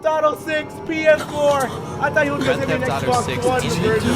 Theft Auto 6, PS4. I thought he was going to give me an Xbox One version.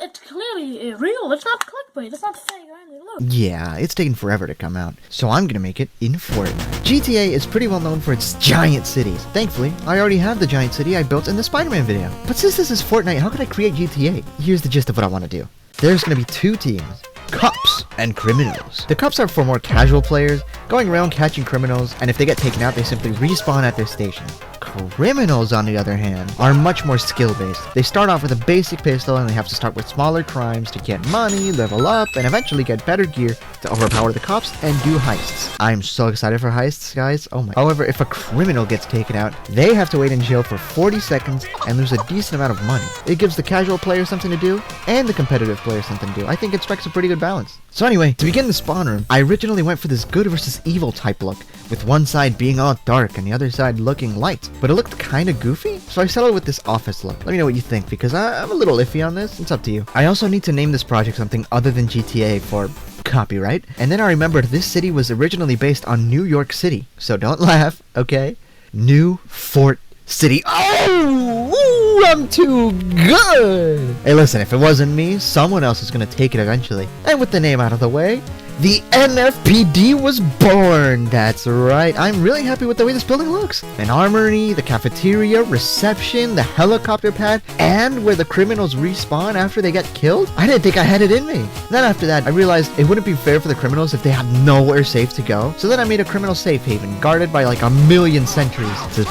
It's clearly real. It's not clickbait. It's not fake. Look. Yeah, it's taken forever to come out, so I'm gonna make it in Fortnite. GTA is pretty well known for its giant cities. Thankfully, I already have the giant city I built in the Spider-Man video. But since this is Fortnite, how could I create GTA? Here's the gist of what I want to do. There's gonna be two teams. Cops and criminals. The cops are for more casual players, going around catching criminals, and if they get taken out, they simply respawn at their station. Criminals, on the other hand, are much more skill-based. They start off with a basic pistol and they have to start with smaller crimes to get money, level up, and eventually get better gear to overpower the cops and do heists. I'm so excited for heists, guys. Oh my. However, if a criminal gets taken out, they have to wait in jail for 40 seconds and lose a decent amount of money. It gives the casual player something to do and the competitive player something to do. I think it strikes a pretty good balance. So anyway, to begin the spawn room, I originally went for this good versus evil type look, with one side being all dark and the other side looking light, but it looked kinda goofy, so I settled with this office look. Let me know what you think, because I'm a little iffy on this. It's up to you. I also need to name this project something other than GTA for copyright, and then I remembered this city was originally based on New York City, so don't laugh, okay? New Fort City. Oh, I'm too good. Hey, listen, if it wasn't me, someone else is gonna take it eventually. And with the name out of the way, the NFPD was born. That's right. I'm really happy with the way this building looks. An armory, the cafeteria, reception, the helicopter pad, and where the criminals respawn after they get killed. I didn't think I had it in me. Then after that, I realized it wouldn't be fair for the criminals if they had nowhere safe to go. So then I made a criminal safe haven guarded by like 1,000,000 sentries to,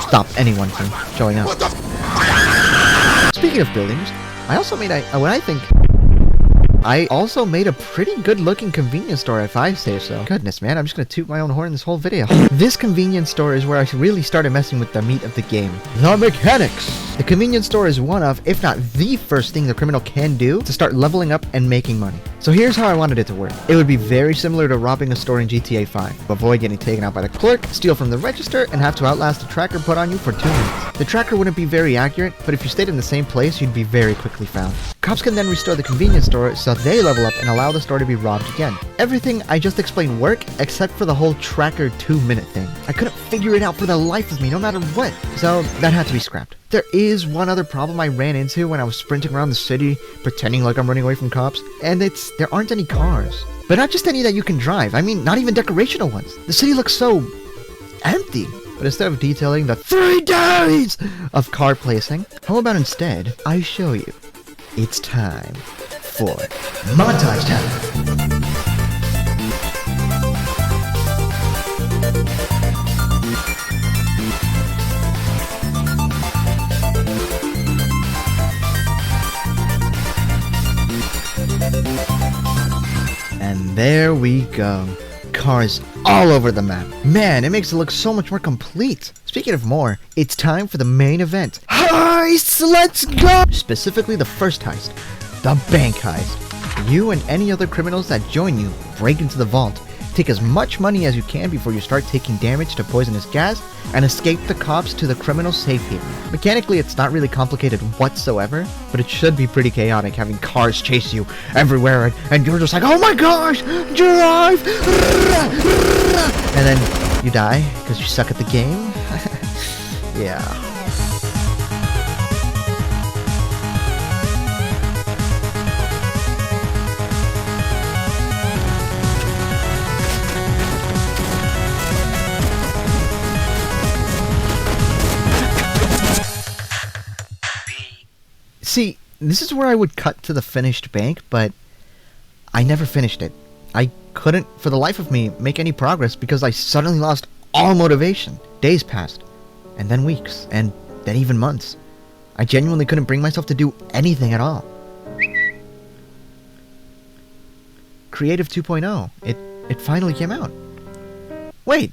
stop anyone from showing up. Speaking of buildings, I also made I also made a pretty good looking convenience store, if I say so. Goodness, man, I'm just gonna toot my own horn this whole video. This convenience store is where I really started messing with the meat of the game. The mechanics! The convenience store is one of, if not the first thing the criminal can do to start leveling up and making money. So here's how I wanted it to work. It would be very similar to robbing a store in GTA 5. Avoid getting taken out by the clerk, steal from the register, and have to outlast a tracker put on you for 2 minutes. The tracker wouldn't be very accurate, but if you stayed in the same place, you'd be very quickly found. Cops can then restore the convenience store so they level up and allow the store to be robbed again. Everything I just explained worked, except for the whole tracker 2-minute thing. I couldn't figure it out for the life of me, no matter what. So that had to be scrapped. There is one other problem I ran into when I was sprinting around the city, pretending like I'm running away from cops, and there aren't any cars. But not just any that you can drive, I mean not even decorational ones. The city looks so empty. But instead of detailing the 3 days of car placing, how about instead I show you? It's time for montage time. And there we go. Cars all over the map. Man, it makes it look so much more complete. Speaking of more, it's time for the main event. Heists, let's go! Specifically the first heist, the bank heist. You and any other criminals that join you break into the vault, take as much money as you can before you start taking damage to poisonous gas, and escape the cops to the criminal safe haven. Mechanically, it's not really complicated whatsoever, but it should be pretty chaotic having cars chase you everywhere, and you're just like, oh my gosh, drive! And then you die because you suck at the game. Yeah. See, this is where I would cut to the finished bank, but I never finished it. I couldn't, for the life of me, make any progress because I suddenly lost all motivation. Days passed, and then weeks, and then even months. I genuinely couldn't bring myself to do anything at all. Creative 2.0. It finally came out. Wait!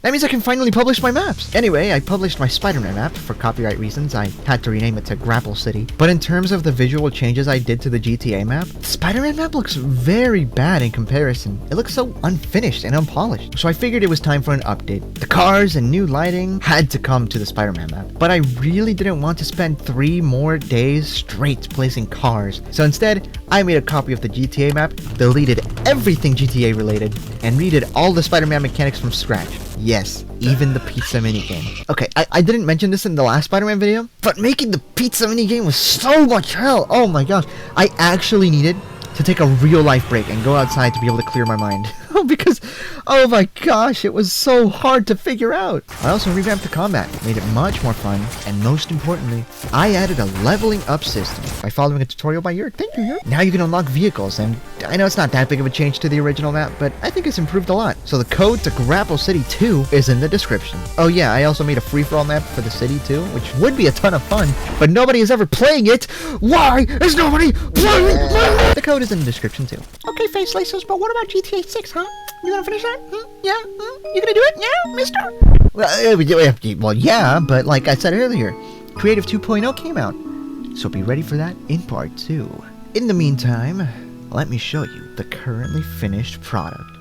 That means I can finally publish my maps! Anyway, I published my Spider-Man map. For copyright reasons, I had to rename it to Grapple City. But in terms of the visual changes I did to the GTA map, the Spider-Man map looks very bad in comparison. It looks so unfinished and unpolished. So I figured it was time for an update. The cars and new lighting had to come to the Spider-Man map. But I really didn't want to spend 3 more days straight placing cars. So instead, I made a copy of the GTA map, deleted everything GTA related, and redid all the Spider-Man mechanics from scratch. Yeah, Yes, even the pizza minigame. Okay, I didn't mention this in the last Spider-Man video, but making the pizza minigame was so much hell. Oh my gosh. I actually needed to take a real life break and go outside to be able to clear my mind. Because, oh my gosh, it was so hard to figure out. I also revamped the combat, made it much more fun, and most importantly, I added a leveling up system by following a tutorial by 𝐷𝐷𝐷𝐷. Thank you, 𝐷𝐷𝐷. Now you can unlock vehicles, and I know it's not that big of a change to the original map, but I think it's improved a lot. So the code to Grapple City 2 is in the description. Oh yeah, I also made a free-for-all map for the city too, which would be a ton of fun, but nobody is ever playing it. Why is nobody playing it? The code is in the description too. Okay, FaceLaces, but what about GTA 6, huh? You gonna finish that? Yeah? You gonna do it? Yeah, mister? Well, yeah, but like I said earlier, Creative 2.0 came out, so be ready for that in part 2. In the meantime, let me show you the currently finished product.